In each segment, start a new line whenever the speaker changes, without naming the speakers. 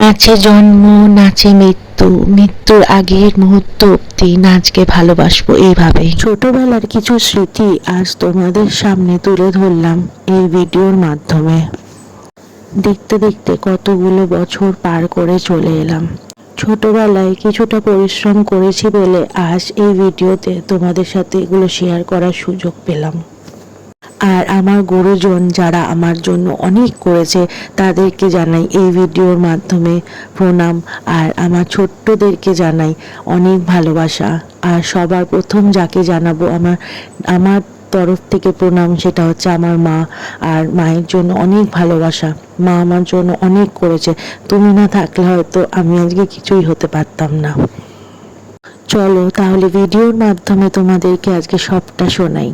নাচে জন্ম, নাচে মৃত্যু, মৃত্যুর আগের মুহূর্ত অব্দি নাচকে ভালোবাসবো এইভাবেই। ছোটবেলার কিছু স্মৃতি আজ তোমাদের সামনে তুলে ধরলাম এই ভিডিওর মাধ্যমে। দেখতে দেখতে কতগুলো বছর পার করে চলে এলাম। ছোটবেলায় কিছুটা পরিশ্রম করেছি বলে আজ এই ভিডিওতে তোমাদের সাথে এগুলো শেয়ার করার সুযোগ পেলাম। আর আমার গুরুজন যারা আমার জন্য অনেক করেছে তাদেরকে জানাই এই ভিডিওর মাধ্যমে প্রণাম। আর আমার ছোট্টদেরকে জানাই অনেক ভালোবাসা। আর সবার প্রথম যাকে জানাবো আমার তরফ থেকে প্রণাম, সেটা হচ্ছে আমার মা। আর মায়ের জন্য অনেক ভালোবাসা। মা আমার জন্য অনেক করেছে। তুমি না থাকলে হয়তো আমি আজকে কিছুই হতে পারতাম না। চলো তাহলে ভিডিওর মাধ্যমে তোমাদেরকে আজকে সবটা শোনাই।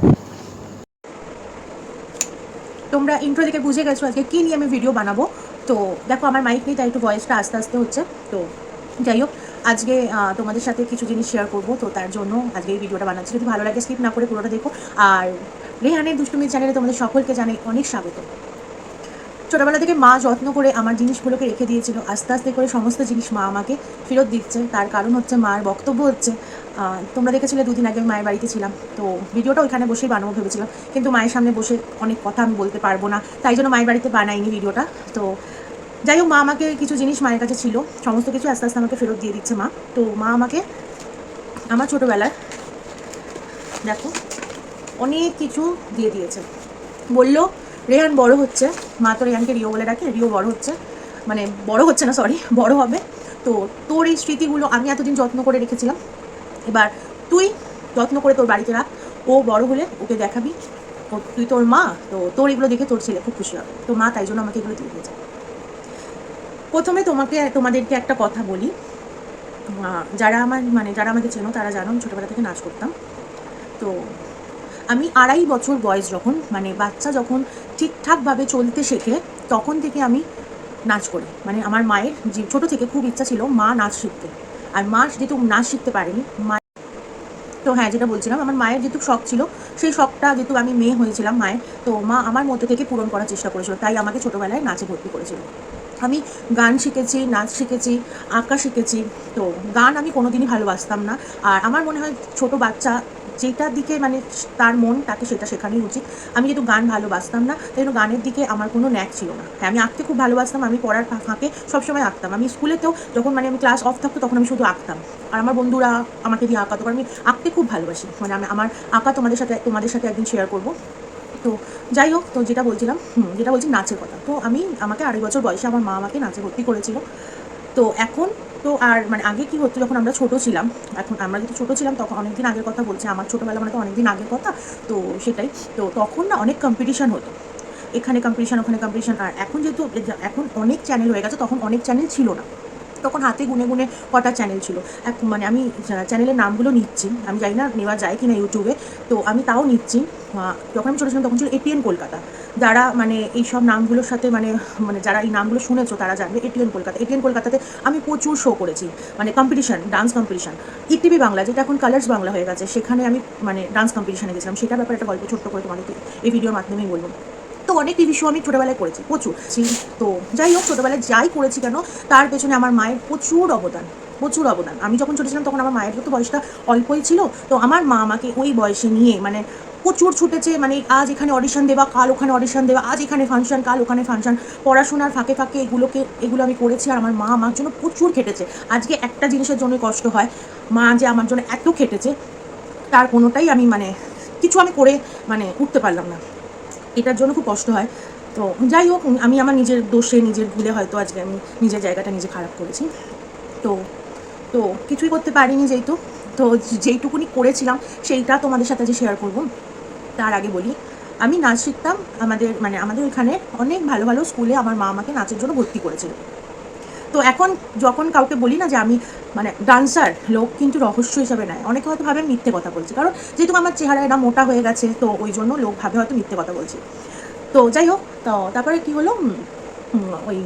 তোমরা ইন্ট্রো থেকে বুঝে গেছো আজকে কী নিয়ে আমি ভিডিও বানাবো। তো দেখো আমার মাইক নেই, তাই একটু ভয়েসটা আস্তে আস্তে হচ্ছে। তো যাই হোক, আজকে তোমাদের সাথে কিছু জিনিস শেয়ার করবো, তো তার জন্য আজকে এই ভিডিওটা বানাচ্ছি। যদি ভালো লাগে স্কিপ না করে পুরোটা দেখো। আর রেহানের দুষ্টুমি চ্যানেলে তোমাদের সকলকে জানাই অনেক স্বাগত। ছোটোবেলা থেকে মা যত্ন করে আমার জিনিসগুলোকে রেখে দিয়েছিল, আস্তে আস্তে করে সমস্ত জিনিস মা আমাকে ফেরত দিচ্ছে। তার কারণ হচ্ছে মার বক্তব্য হচ্ছে, তোমরা দেখেছিলে দুদিন আগে মায়ের বাড়িতে ছিলাম, তো ভিডিওটা ওইখানে বসেই বানাবো ভেবেছিলাম, কিন্তু মায়ের সামনে বসে অনেক কথা আমি বলতে পারবো না, তাই জন্য মায়ের বাড়িতে বানাইনি ভিডিওটা। তো যাই হোক, মা আমাকে কিছু জিনিস মায়ের কাছে ছিল, সমস্ত কিছু আস্তে আস্তে আমাকে ফেরত দিয়ে দিচ্ছে মা। তো মা আমাকে আমার ছোটোবেলার দেখো অনেক কিছু দিয়ে দিয়েছে। বলল রেহান বড় হচ্ছে, মা তো রেহানকে রিও বলে ডাকে, রিও বড় হচ্ছে, মানে বড় হচ্ছে না সরি, বড় হবে। তো তোর এই স্মৃতিগুলো আমি এতদিন যত্ন করে রেখেছিলাম, এবার তুই যত্ন করে তোর বাড়িতে রাখ, ও বড় হলে ওকে দেখাবি, ও তুই তোর মা, তো তোর এগুলো দেখে তোর ছেলে খুব খুশি হবে। তো মা তাই জন্য আমাকে এগুলো দিয়ে দিয়েছে। প্রথমে তোমাদেরকে একটা কথা বলি, যারা আমাকে চেনো তারা জানো আমি ছোটোবেলা থেকে নাচ করতাম। তো আমি 2.5 বছর বয়স যখন, মানে বাচ্চা যখন ঠিকঠাকভাবে চলতে শেখে, তখন থেকে আমি নাচ করি। মানে আমার মায়ের যে ছোটো থেকে খুব ইচ্ছা ছিল মা নাচ শিখতে, আর মা যেহেতু নাচ শিখতে পারেনি, মা তো হ্যাঁ যেটা বলছিলাম, আমার মায়ের যেহেতু শখ ছিল, সেই শখটা যেহেতু আমি মেয়ে হয়েছিলাম মায়ের, তো মা আমার মধ্যে থেকে পূরণ করার চেষ্টা করেছিল, তাই আমাকে ছোটোবেলায় নাচে ভর্তি করেছিল। আমি গান শিখেছি, নাচ শিখেছি, আঁকা শিখেছি। তো গান আমি কোনোদিনই ভালোবাসতাম না, আর আমার মনে হয় ছোটো বাচ্চা যেটার দিকে মানে তার মন তাকে সেটা শেখানোই উচিত। আমি যেহেতু গান ভালোবাসতাম না, তাই জন্য গানের দিকে আমার কোনো ন্যাক ছিল না। হ্যাঁ আমি আঁকতে খুব ভালোবাসতাম, আমি পড়ার ফাঁকে সবসময় আঁকতাম। আমি স্কুলেতেও যখন মানে আমি ক্লাস অফ থাকতো তখন আমি শুধু আঁকতাম, আর আমার বন্ধুরা আমাকে দিয়ে আঁকাতো, কারণ আমি আঁকতে খুব ভালোবাসি। মানে আমি আমার আঁকা তোমাদের সাথে একদিন শেয়ার করবো। তো যাই হোক, তো যেটা বলছি নাচের কথা। তো আমাকে 2.5 বছর বয়সে আমার মা আমাকে নাচে ভর্তি করেছিল। তো এখন তো আর মানে আগে কি হতো, যখন আমরা ছোটো ছিলাম, এখন আমরা যেহেতু ছোটো ছিলাম তখন অনেক দিন আগের কথা বলছি, আমার ছোটোবেলা মানে তো অনেক দিন আগের কথা। তো সেটাই, তো তখন না অনেক কম্পিটিশান হতো, এখানে কম্পিটিশান ওখানে কম্পিটিশান। আর এখন যেহেতু এখন অনেক চ্যানেল হয়ে গেছে, তখন অনেক চ্যানেল ছিল না, তখন হাতে গুনে গুনে কটা চ্যানেল ছিল। মানে আমি চ্যানেলের নামগুলো নিচ্ছি, আমি জানি না নেওয়া যায় কি না ইউটিউবে, তো আমি তাও নিচ্ছি। যখন আমি ছোটো ছিলাম তখন ছিল এটিএন কলকাতা। যারা মানে এইসব নামগুলোর সাথে মানে মানে যারা এই নামগুলো শুনেছো তারা জানবে এটিএন কলকাতাতে আমি প্রচুর শো করেছি, মানে competition, dance competition. ETV Bangla, যেটা এখন কালার্স বাংলা হয়ে গেছে, সেখানে আমি মানে ডান্স কম্পিটিশানে গেছিলাম। সেটার ব্যাপারে একটা গল্প ছোট্ট করে তোমাদেরকে এই ভিডিওর মাধ্যমেই বলবো। তো অনেক টিভি শো আমি ছোটোবেলায় করেছি, প্রচুর। তো যাই হোক, ছোটোবেলায় যাই করেছি কেন, তার পেছনে আমার মায়ের প্রচুর অবদান, প্রচুর অবদান। আমি যখন ছোটো ছিলাম তখন আমার মায়ের তো বয়সটা অল্পই ছিল, তো আমার মা আমাকে ওই বয়সে নিয়ে মানে প্রচুর ছুটেছে, মানে আজ এখানে অডিশন দেওয়া, কাল ওখানে অডিশন দেওয়া, আজ এখানে ফাংশন, কাল ওখানে ফাংশন, পড়াশোনার ফাঁকে ফাঁকে এগুলো আমি করেছি। আর আমার মা আমার জন্য প্রচুর খেটেছে। আজকে একটা জিনিসের জন্য কষ্ট হয়, মা যে আমার জন্য এত খেটেছে, তার কোনোটাই আমি মানে কিছু আমি করে মানে উঠতে পারলাম না, এটার জন্য খুব কষ্ট হয়। তো যাই হোক, আমি আমার নিজের দোষে, নিজের ভুলে হয়তো আজকে আমি নিজের জায়গাটা নিজে খারাপ করেছি। তো তো কিছুই করতে পারিনি যেহেতু, তো যেইটুকুনি করেছিলাম সেইটা তোমাদের সাথে যে শেয়ার করব। তার আগে বলি, আমি নাচ শিখতাম। আমাদের ওইখানে অনেক ভালো ভালো স্কুলে আমার মা আমাকে নাচের জন্য ভর্তি করেছিল। তো এখন যখন কাউকে বলি না যে আমি মানে ডান্সার, লোক কিন্তু রহস্য হিসাবে নেয়। অনেকে হয়তো ভাবে মিথ্যে কথা বলছি, কারণ যেহেতু আমার চেহারা এটা মোটা হয়ে গেছে, তো ওই জন্য লোক ভাবে হয়তো মিথ্যে কথা বলছি। তো যাই হোক, তো তারপরে কী হলো, ওই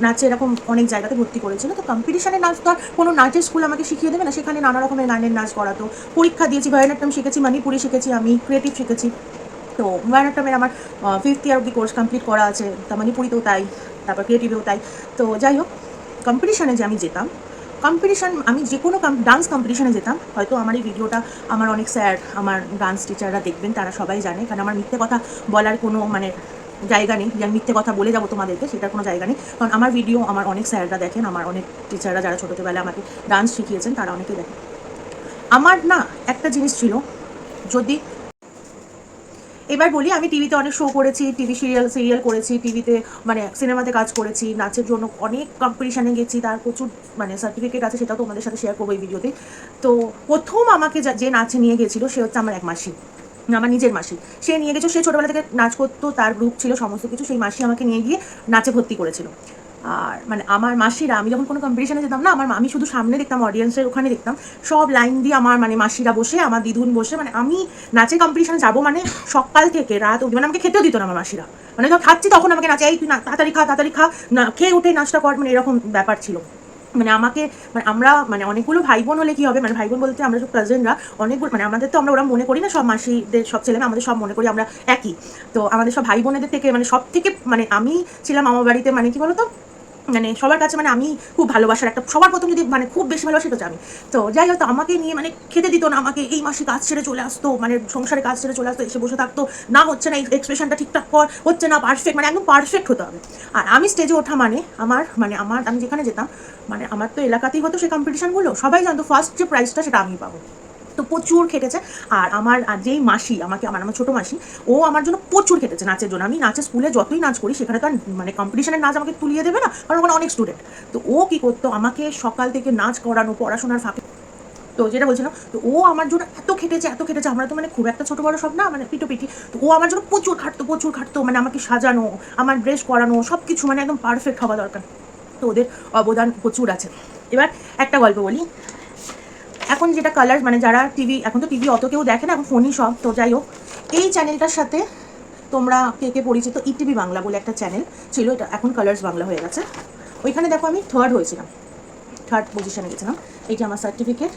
নাচে এরকম অনেক জায়গাতে ভর্তি করেছিল। তো কম্পিটিশানের নাচ তো আর কোনো নাচের স্কুল আমাকে শিখিয়ে দেবে না, সেখানে নানা রকমের গানের নাচ করাতো। পরীক্ষা দিয়েছি, ভারতনাট্যম শিখেছি, মণিপুরি শিখেছি, আমি ক্রিয়েটিভ শিখেছি। তো ভারতনাট্যমের আমার 5th ইয়ার অব্দি কোর্স কমপ্লিট করা আছে, তা মণিপুরিতেও তাই, তারপর ক্রিয়েটিভেও তাই। তো যাই হোক, কম্পিটিশানে যে আমি যেতাম, কম্পিটিশান আমি যে কোনো ডান্স কম্পিটিশানে যেতাম, হয়তো আমার এই ভিডিওটা আমার অনেক স্যার, আমার ডান্স টিচাররা দেখবেন, তারা সবাই জানে, কারণ আমার মিথ্যে কথা বলার কোনো মানে জায়গা নেই যে আমি মিথ্যে কথা বলে যাবো তোমাদেরকে, সেটার কোনো জায়গা নেই। কারণ আমার ভিডিও আমার অনেক স্যাররা দেখেন, আমার অনেক টিচাররা যারা ছোটোবেলায় আমাকে ডান্স শিখিয়েছেন তারা অনেকেই দেখেন। আমার না একটা জিনিস ছিল, যদি এবার বলি, আমি টিভিতে অনেক শো করেছি, টিভি সিরিয়াল করেছি, টিভিতে মানে সিনেমাতে কাজ করেছি, নাচের জন্য অনেক কম্পিটিশানে গেছি, তার প্রচুর মানে সার্টিফিকেট আছে, সেটাও তোমাদের সাথে শেয়ার করবো এই ভিডিওতে। তো প্রথম আমাকে যে নাচে নিয়ে গেছিলো সে হচ্ছে আমার এক মাসি, আমার নিজের মাসি। সে নিয়ে গেছিলো, সে ছোটোবেলা থেকে নাচ করতো, তার গ্রুপ ছিল সমস্ত কিছু, সেই মাসি আমাকে নিয়ে গিয়ে নাচে ভর্তি করেছিল। আর মানে আমার মাসিরা, আমি যখন কোনো কম্পিটিশানে যেতাম না, আমি শুধু সামনে দেখতাম, অডিয়েন্সের ওখানে দেখতাম, সব লাইন দিয়ে আমার মানে মাসিরা বসে, আমার দিদুন বসে, মানে আমি নাচের কম্পিটিশানে যাবো মানে সকাল থেকে রাত অবধি, মানে আমাকে খেতেও দিত না আমার মাসিরা, মানে যখন খাচ্ছি তখন আমাকে নাচে, এই তুই না তাড়াতাড়ি খা না, খেয়ে উঠে নাচটা কর, মানে এরকম ব্যাপার ছিল। মানে আমাকে মানে আমরা মানে অনেকগুলো ভাই বোন হলে কি হবে, মানে ভাই বোন বলতে আমরা সব কাজিনরা অনেকগুলো, মানে আমাদের তো আমরা ওরা মনে করি না, সব মাসিদের সব ছেলেমেয়ে আমাদের সব মনে করি আমরা একই। তো আমাদের সব ভাই বোনেদের থেকে মানে সব থেকে মানে আমি ছিলাম আমার বাড়িতে মানে কি বলতো, মানে সবার কাছে মানে আমি খুব ভালোবাসার একটা, সবার প্রথম যদি মানে খুব বেশি ভালোবাসি তো আমি। তো যাই হোক, তো আমাকে নিয়ে মানে খেতে দিত না আমাকে, এই মাসে কাজ ছেড়ে চলে আসতো, মানে সংসারে কাজ ছেড়ে চলে আসতো, এসে বসে থাকতো, না হচ্ছে না এই এক্সপ্রেশনটা ঠিকঠাক কর, হচ্ছে না পারফেক্ট, মানে একদম পারফেক্ট হতে হবে। আর আমি স্টেজে ওঠা মানে আমার আমি যেখানে যেতাম, মানে আমার তো এলাকাতেই হতো সেই কম্পিটিশানগুলো, সবাই জানতো ফার্স্ট যে প্রাইজটা সেটা আমি পাবো। তো প্রচুর খেটেছে। আর আমার যেই মাসি আমাকে, আমার ছোটো মাসি, ও আমার জন্য প্রচুর খেটেছে নাচের জন্য। আমি নাচের স্কুলে যতই নাচ করি সেখানে তো আর মানে কম্পিটিশনের নাচ আমাকে তুলিয়ে দেবে না, কারণ ওখানে অনেক স্টুডেন্ট। তো ও কী করতো, আমাকে সকাল থেকে নাচ করানো, পড়াশোনার ফাঁকে, তো যেটা বলছিলাম, তো ও আমার জন্য এত খেটেছে, আমরা তো মানে খুব একটা ছোটো বড়ো সব না, মানে পিটোপিটি। তো ও আমার জন্য প্রচুর খাটতো, মানে আমাকে সাজানো, আমার ড্রেস করানো, সব কিছু মানে একদম পারফেক্ট হওয়া দরকার। তো ওদের অবদান প্রচুর আছে। এবার একটা গল্প বলি। এখন যেটা কালার, মানে যারা টিভি, এখন তো টিভি অত কেউ দেখে না, এখন ফোনই সব। তো যাই হোক, এই চ্যানেলটার সাথে তোমরা কে কে পরিচিত, ইটিভি বাংলা বলে একটা চ্যানেল ছিল, এটা এখন কালার্স বাংলা হয়ে গেছে। ওইখানে দেখো আমি থার্ড হয়েছিলাম, থার্ড পজিশনে গেছিলাম। এইটা আমার সার্টিফিকেট,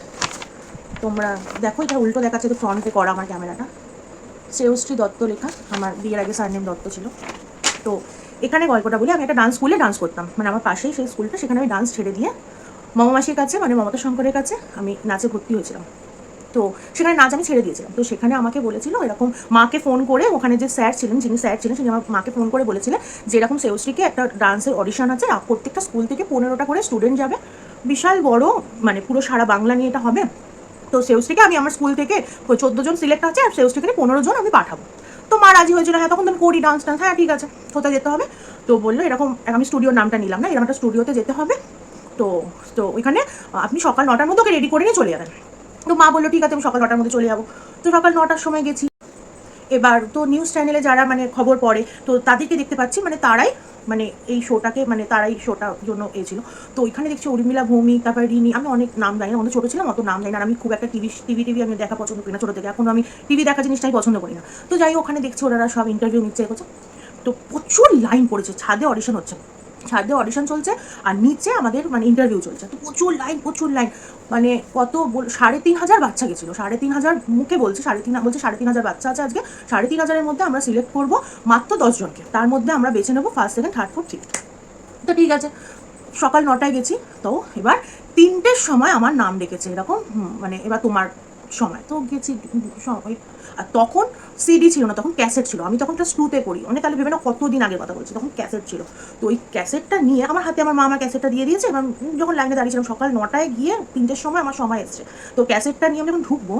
তোমরা দেখো, এটা উল্টো দেখাচ্ছে তো ফ্রন্টে করা আমার ক্যামেরাটা। শ্রেয়শ্রী দত্ত লেখা, আমার বিয়ের আগে সারনেম দত্ত ছিল। তো এখানে গল্পটা বলি, আমি একটা ডান্স স্কুলে ডান্স করতাম, মানে আমার পাশেই সেই স্কুলটা, সেখানে আমি ডান্স ছেড়ে দিয়ে মামামাসির কাছে, মানে মমতা শঙ্করের কাছে আমি নাচে ভর্তি হয়েছিলাম। তো সেখানে নাচ আমি ছেড়ে দিয়েছিলাম। তো সেখানে আমাকে বলেছিল এরকম, মাকে ফোন করে, ওখানে যে স্যার ছিলেন, যিনি আমার মাকে ফোন করে বলেছিলেন যে এরকম শ্রেয়শ্রীকে একটা ডান্সের অডিশন আছে, প্রত্যেকটা স্কুল থেকে 15টা করে স্টুডেন্ট যাবে, বিশাল বড়, মানে পুরো সারা বাংলা নিয়ে এটা হবে। তো শ্রেয়শ্রীকে আমি আমার স্কুল থেকে 14 জন সিলেক্ট আছে, আর শ্রেয়শ্রীকে 15 জন আমি পাঠাবো। তো মা রাজি হয়েছিল, হ্যাঁ তখন তো আমি করি ডান্স, হ্যাঁ ঠিক আছে, কোথায় যেতে হবে। তো বললো এরকম, আমি স্টুডিওর নামটা নিলাম না, এরকম একটা স্টুডিওতে যেতে হবে। তো তো ওইখানে আপনি সকাল 9টার মধ্যে ওকে রেডি করে নিয়ে চলে যাবেন। তো মা বললো ঠিক আছে, আমি সকাল 9টার মধ্যে চলে যাবো। তো সকাল 9টার সময় গেছি। এবার তো নিউজ চ্যানেলে যারা মানে খবর পড়ে, তো তাদেরকে দেখতে পাচ্ছি, মানে তারাই মানে এই শোটাকে, মানে তারাই শোটার জন্য ছিল। তো ওইখানে দেখছি উর্মিলা ভৌমিক, তারপর রিনি, আমি অনেক নাম জানি না, অনেক ছোটো ছিলাম, অত নাম জানি না, আমি খুব একটা টিভি আমি দেখা পছন্দ করি না ছোটো থেকে, এখন আমি টিভি দেখা জিনিসটাই পছন্দ করি না। তো যাই ওখানে দেখছি ওনারা সব ইন্টারভিউ নিচ্ছে, করছে। তো প্রচুর লাইন পড়েছে, ছাদে অডিশন হচ্ছে, ছাদে অডিশন চলছে, আর নিচে আমাদের মানে ইন্টারভিউ চলছে। তো প্রচুর লাইন, মানে কত 3,500 বাচ্চা গেছিলো, 3,500 মুখে বলছে, 3,500 বাচ্চা আছে আজকে, 3,500-এর মধ্যে আমরা সিলেক্ট করবো মাত্র 10 জনকে, তার মধ্যে আমরা বেছে নেবো first, second, third, fourth, fifth. তো ঠিক আছে, সকাল 9টায় গেছি। তো এবার 3টের সময় আমার নাম ডেকেছে, এরকম মানে এবার তোমার সময়। তো গেছি সময়, আর তখন সিডি ছিল না, তখন ক্যাসেট ছিল। আমি তখন ক্লাস 2-তে পড়ি, অনেক তাহলে ভেবে না কতদিন আগের কথা বলছি, তখন ক্যাসেট ছিল। তো ওই ক্যাসেটটা নিয়ে আমার হাতে, আমার মা আমার ক্যাসেটটা দিয়ে দিয়েছে। এবং যখন লাইনে দাঁড়িয়েছিলাম সকাল 9টায় গিয়ে 3টের সময় আমার সময় এসছে। তো ক্যাসেটটা নিয়ে আমি যখন ঢুকবো,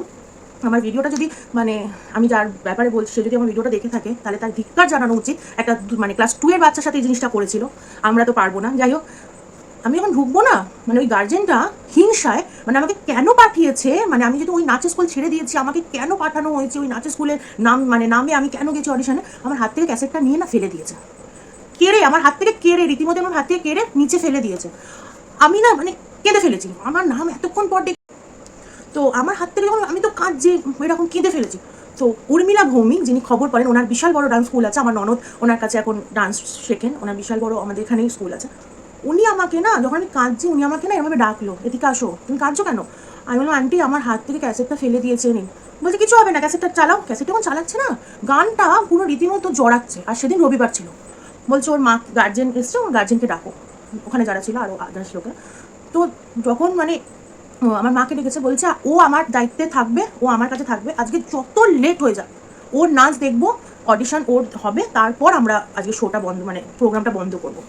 আমার ভিডিওটা যদি মানে আমি যার ব্যাপারে বলছি সে যদি আমার ভিডিওটা দেখে থাকে, তাহলে তার ধিক্কার জানানো উচিত। একটা মানে ক্লাস 2-এর বাচ্চার সাথে এই জিনিসটা করেছিল, আমরা তো পারবো না। যাই হোক, আমি যখন ঢুকবো না, মানে ওই গার্জেনটা হিংসায় মানে আমাকে কেন পাঠিয়েছে, মানে আমি যদি ওই নাচের স্কুল ছেড়ে দিয়েছি, আমাকে কেন পাঠানো হয়েছে ওই নাচের স্কুলের নামে আমি কেন গেছি অডিশনে, আমার হাত থেকে ক্যাসেটটা নিয়ে না ফেলে দিয়েছে, আমার হাত থেকে রীতিমতো আমার হাত থেকে নিচে ফেলে দিয়েছে। আমি না মানে কেঁদে ফেলেছি, আমার নাম এতক্ষণ পর তো আমার হাত থেকে যখন, আমি তো কাঁদছি, এরকম কেঁদে ফেলেছি। তো উর্মিলা ভৌমিক, যিনি খবর করেন, ওনার বিশাল বড় ডান্স স্কুল আছে, আমার ননদ ওনার কাছে এখন ডান্স শেখেন, ওনার বিশাল বড় আমাদের এখানেই স্কুল আছে। উনি আমাকে না, যখন আমি কাঁদছি, উনি আমাকে না এভাবে ডাকলো, এদিকে আসো, তুমি কাঁদছো কেন? আমি বললাম আন্টি আমার হাত থেকে ক্যাসেটটা ফেলে দিয়েছে। নিন। বলছে কিছু হবে না, ক্যাসেটটা চালাও। ক্যাসেট যখন চালাচ্ছে না, গানটা পুরো রীতিমতো জড়াচ্ছে। আর সেদিন রবিবার ছিল। বলছে ওর মা গার্জেন এসছে, ওর গার্জেনকে ডাকো। ওখানে যারা ছিল আরও আদার্স লোকে। তো যখন মানে আমার মাকে ডেকেছে, বলছে ও আমার দায়িত্বে থাকবে, ও আমার কাছে থাকবে, আজকে যত লেট হয়ে যাক ওর নাচ দেখবো, অডিশন ওর হবে, তারপর আমরা আজকে শোটা বন্ধ মানে প্রোগ্রামটা বন্ধ করবো।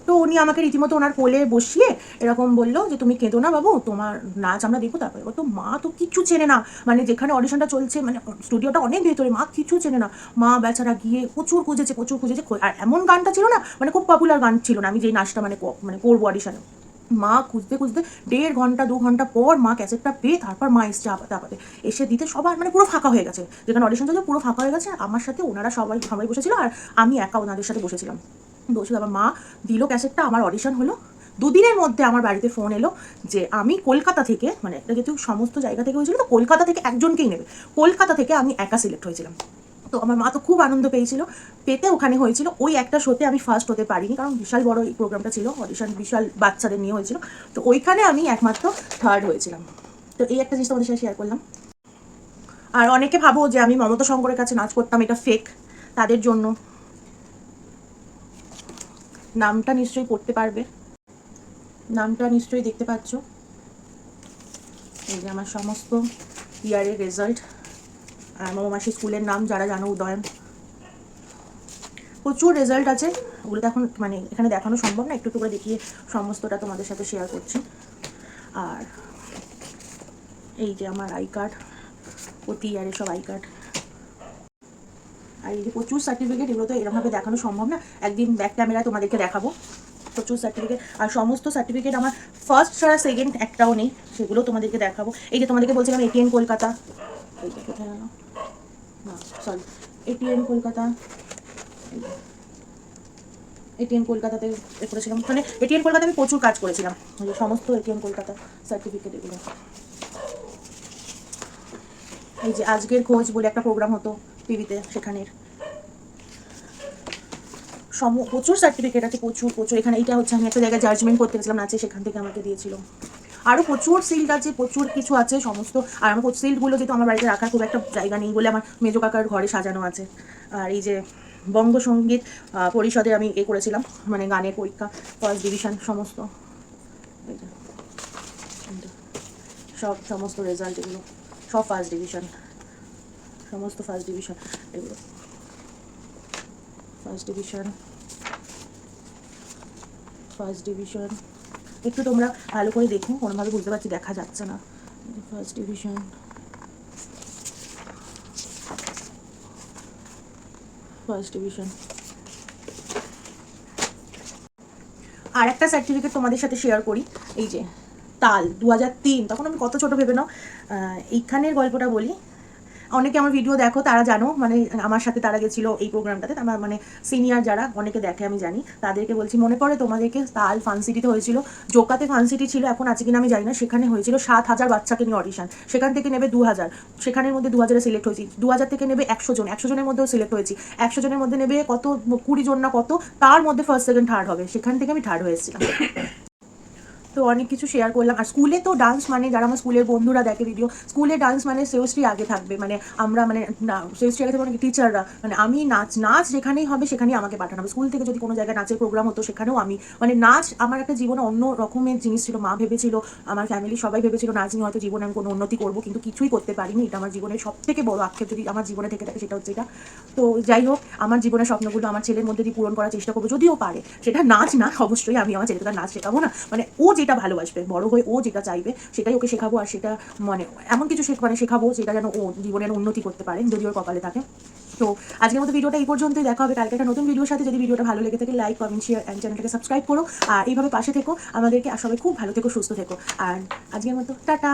তো উনি আমাকে রীতিমতো ওনার কোলে বসিয়ে এরকম বললো যে তুমি কেঁদো না বাবু, তোমার নাচ আমরা দেখবো। তারপরে তো মা তো কিচ্ছু চেনে না, মানে যেখানে অডিশনটা চলছে মানে স্টুডিওটা অনেক ভেতরে, মা কিছু চেনে না। মা বেচারা গিয়ে প্রচুর খুঁজেছে, আর এমন গানটা ছিল না, মানে খুব পপুলার গান ছিল না আমি যেই নাচটা মানে করবো অডিশনে। মা খুঁজতে খুঁজতে 1.5 ঘন্টা 2 ঘন্টা পর মা ক্যাসেটটা পেয়ে তারপর মা এসছে আপাতে এসে দিতে সবার মানে পুরো ফাঁকা হয়ে গেছে, যেখানে অডিশন চলছে পুরো ফাঁকা হয়ে গেছে। আমার সাথে ওনারা সবাই বসেছিল আর আমি একা ওনাদের সাথে বসেছিলাম। আমার মা দিল ক্যাসেটটা, আমার অডিশন হলো। 2 দিনের মধ্যে আমার বাড়িতে ফোন এলো যে আমি কলকাতা থেকে, মানে এটা যেহেতু সমস্ত জায়গা থেকে হয়েছিল তো কলকাতা থেকে একজনকেই নেবে, কলকাতা থেকে আমি একা সিলেক্ট হয়েছিলাম। তো আমার মা তো খুব আনন্দ পেয়েছিল, পেতে ওখানে হয়েছিল ওই একটা শোতে আমি ফার্স্ট হতে পারিনি, কারণ বিশাল বড় এই প্রোগ্রামটা ছিল, অডিশন বিশাল বাচ্চাদের নিয়ে হয়েছিল, তো ওইখানে আমি একমাত্র থার্ড হয়েছিলাম। তো এই একটা জিনিস তোমাদের সাথে শেয়ার করলাম। আর অনেকে ভাবো যে আমি মমতা শঙ্করের কাছে নাচ করতাম, এটা ফেক, তাদের জন্য নামটা নিশ্চয়ই পড়তে পারবে, নামটা নিশ্চয়ই দেখতে পাচ্ছ, এই যে আমার সমস্ত ইয়ারের রেজাল্ট, আর মৌমাসি স্কুলের নাম যারা জানো উদয়ন, প্রচুর রেজাল্ট আছে, ওগুলো তো এখন মানে এখানে দেখানো সম্ভব না, একটু করে দেখিয়ে সমস্তটা তোমাদের সাথে শেয়ার করছি। আর এই যে আমার আই কার্ড, প্রতি ইয়ারের সব আই কার্ড, আর এই যে প্রচুর সার্টিফিকেট, এগুলো তো এরকমভাবে দেখানো সম্ভব না, একদিন ব্যাক ক্যামেরায় তোমাদেরকে দেখাবো। প্রচুর সার্টিফিকেট, আর সমস্ত সার্টিফিকেট আমার ফার্স্ট ছাড়া সেকেন্ড একটাও নেই, সেগুলো তোমাদেরকে দেখাবো। এই যে তোমাদেরকে বলছিলাম এটিএন কলকাতা, এই যে কোথায় গেল, না সরি, এটিএন কলকাতা, এটিএন কলকাতাতে করেছিলাম, মানে এটিএন কলকাতা আমি প্রচুর কাজ করেছিলাম, সমস্ত এটিএন কলকাতা সার্টিফিকেট এগুলো। এই যে আজকের খোঁজ বলে একটা প্রোগ্রাম হতো টিভিতে, সেখানের প্রচুর সার্টিফিকেট আছে, প্রচুর। এখানে এইটা হচ্ছে আমি একটা জায়গায় জাজমেন্ট করতে গেছিলাম নাচে, সেখান থেকে আমাকে দিয়েছিল। আরও প্রচুর সিল্ড আছে, প্রচুর কিছু আছে সমস্ত। আর আমার সিল্ডগুলো যেহেতু আমার বাড়িতে রাখার খুব একটা জায়গা নেই বলে আমার মেজো কাকার ঘরে সাজানো আছে। আর এই যে বঙ্গসঙ্গীত পরিষদে আমি করেছিলাম, মানে গানের পরীক্ষা, ফার্স্ট ডিভিশন সমস্ত, এই যে সমস্ত রেজাল্ট এগুলো সব ফার্স্ট ডিভিশন, সমস্ত ফার্স্ট ডিভিশন, এগুলো ফার্স্ট ডিভিশন। একটু তোমরা ভালো করে দেখো, কোনোভাবে বুঝতে পারছি দেখা যাচ্ছে না, ফার্স্ট ডিভিশন, আর একটা সার্টিফিকেট তোমাদের সাথে শেয়ার করি, এই যে তাল 2003, তখন আমি কত ছোট ভেবে নাও। এইখানের গল্পটা বলি, অনেকে আমার ভিডিও দেখো তারা জানো, মানে আমার সাথে তারা গেছিলো এই প্রোগ্রামটাতে, আমার মানে সিনিয়র যারা অনেকে দেখে আমি জানি, তাদেরকে বলছি মনে পড়ে তোমাদেরকে তাল ফান সিটিতে হয়েছিল, জোকাতে ফান সিটি ছিল, এখন আছে কিনা আমি জানি না, সেখানে হয়েছিল 7,000 বাচ্চাকে নিয়ে অডিশন, সেখান থেকে নেবে 2,000, সেখানের মধ্যে 2,000-এ সিলেক্ট হয়েছি, 2,000 থেকে নেবে 100 জন, 100 জনের মধ্যেও সিলেক্ট হয়েছি, 100 জনের মধ্যে নেবে কত 20 জন না কত, তার মধ্যে ফার্স্ট সেকেন্ড থার্ড হবে, সেখান থেকে আমি থার্ড হয়েছিলাম। তো অনেক কিছু শেয়ার করলাম। আর স্কুলে তো ডান্স মানে, যারা আমার স্কুলের বন্ধুরা দেখে ভিডিও, স্কুলে ডান্স মানে শ্রেয়শ্রী আগে থাকবে, মানে আমরা মানে না শ্রেয়শ্রী আগে থাকবে, মানে টিচাররা, মানে আমি নাচ যেখানেই হবে সেখানেই আমাকে পাঠানো হবে। স্কুল থেকে যদি কোনো জায়গায় নাচের প্রোগ্রাম হতো সেখানেও আমি, মানে নাচ আমার একটা জীবনে অন্য রকমের জিনিস ছিল। মা ভেবেছিল, আমার ফ্যামিলি সবাই ভেবেছিল নাচ নিয়ে হয়তো জীবনে আমি কোনো উন্নতি করবো, কিন্তু কিছুই করতে পারিনি। এটা আমার জীবনের সব থেকে বড় আক্ষেপ যদি আমার জীবনে থেকে থাকে, সেটা হচ্ছে এটা। তো যাই হোক, আমার জীবনের স্বপ্নগুলো আমার ছেলের মধ্যে দিয়ে পূরণ করার চেষ্টা করবো, যদিও পারে, সেটা নাচ না, অবশ্যই আমি আমার ছেলেকে তার নাচ শেখাবো না, মানে ও যেটা ভালোবাসবে, বড় হয়ে ও যেটা চাইবে সেটাই ওকে শেখাবো। আর সেটা মানে এমন কিছু শেখাবো যেটা যেন ও জীবনের উন্নতি করতে পারে, যদি ওর কপালে থাকে। তো আজকের মতো ভিডিওটা এই পর্যন্তই, দেখা হবে কালকে একটা নতুন ভিডিওর সাথে। যদি ভিডিওটা ভালো লেগে থাকে লাইক, কমেন্ট, শেয়ার অ্যান্ড চ্যানেলটাকে সাবস্ক্রাইব করো, আর এইভাবে পাশে থেকো আমাদেরকে, আর সবাই খুব ভালো থেকো, সুস্থ থেকো। আর আজকের মতো টাটা।